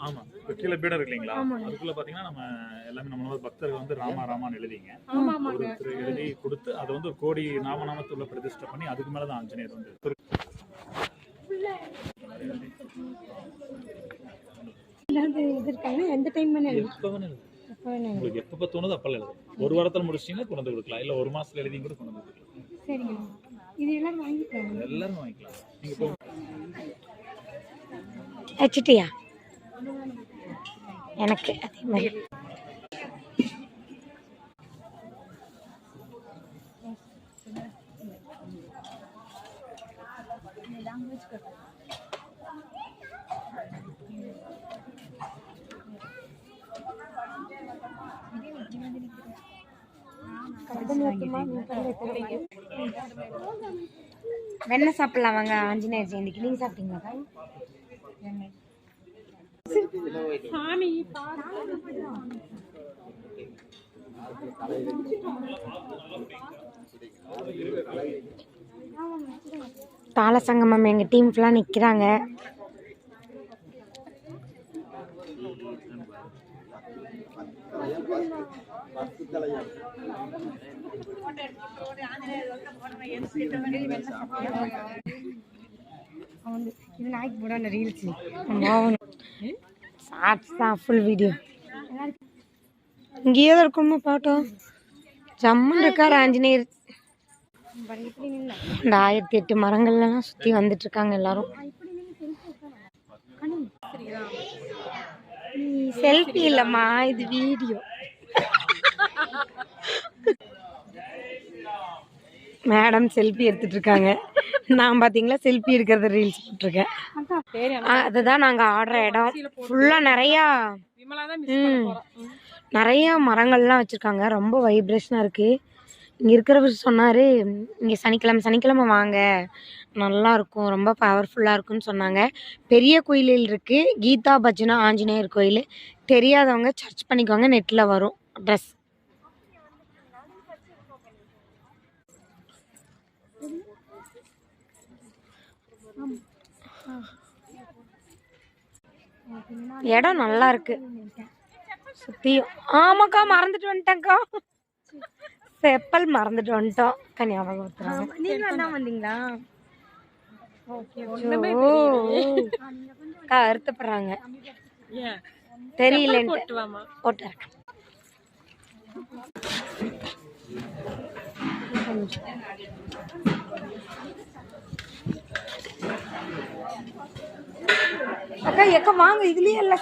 ஆமா கீழே பீடம் இருக்கு இல்லைங்களா, அதுக்குள்ள பாத்தீங்கன்னா நம்ம எல்லாமே நம்ம பக்தர்கள் வந்து ராமா ராமான்னு எழுதிங்க ஒருத்தர் எழுதி கொடுத்து அதை வந்து ஒரு கோடி நாமநாமத்துள்ள பிரதிஷ்டை பண்ணி அதுக்கு மேலதான் ஆஞ்சநேயர் வந்து உங்களுக்கு எப்ப தோணுது அப்பல எழுதும். ஒரு வாரத்துல முடிச்சிட்டீங்கன்னா கொண்டு வந்து கொடுக்கலாம், இல்ல ஒரு மாசத்துல எழுதி கூட கொண்டு வந்து கொடுக்கலாம். சரிங்க, இது எல்லாரும் வாங்கிக்கலாம். எல்லாரும் வாங்கிக்கலாம். நீங்க போங்க. வச்சிட்டியா? எனக்கு அதே மாதிரி வெண்ணெய் சாப்பிடலாம் வாங்க. ஆஞ்சநேயர் ஜெயந்திக்கு நீங்க சாப்பிட்டீங்களா? தாள சங்கமம் எங்க டீம் ஃபுல்லா நிக்கிறாங்க. இது நாய்க்கு போட ரீல்ஸ் ஷார்ட்ஸ் தான், ஃபுல் வீடியோ இங்கேயே தான் இருக்கணுமா பாட்டோம். ஜம்முன்னு இருக்கார் ஆஞ்சநேயர். இந்த 1008 மரங்கள்லாம் சுற்றி வந்துட்டு இருக்காங்க எல்லாரும். செல்ஃபி இல்லைம்மா, இது வீடியோ. மேடம் செல்ஃபி எடுத்துட்டு இருக்காங்க. நான் பாத்தீங்களா செல்ஃபி எடுக்கிறத ரீல்ஸ் போட்டிருக்கேன். அதுதான் நாங்க ஆடுற இடம். ஃபுல்லா நிறைய மரங்கள்லாம் வச்சிருக்காங்க. ரொம்ப வைப்ரேஷனா இருக்கு. இங்க இருக்கிறவர் சொன்னாரு, இங்க சனிக்கிழமை வாங்க, நல்லா இருக்கும், ரொம்ப பவர்ஃபுல்லா இருக்குன்னு சொன்னாங்க. பெரிய கோயிலில் இருக்கு, கீதா பஜனா ஆஞ்சநேயர் கோயில். தெரியாதவங்க சர்ச் பண்ணிக்கோங்க, நெட்ல வரும் அட்ரஸ். இடம் நல்லா இருக்கு சுத்தியும். ஆமாக்கா மறந்துட்டு வந்துட்டேன்க்கா, செப்பல் மறந்துட்டு வந்துட்டோம். ஞாபகம் நீங்க வந்தீங்களா? அக்கா வருத்தப்படுறாங்க, தெரியல போட்டு அக்கா எக்க வாங்க, இதுலயே எல்லாம்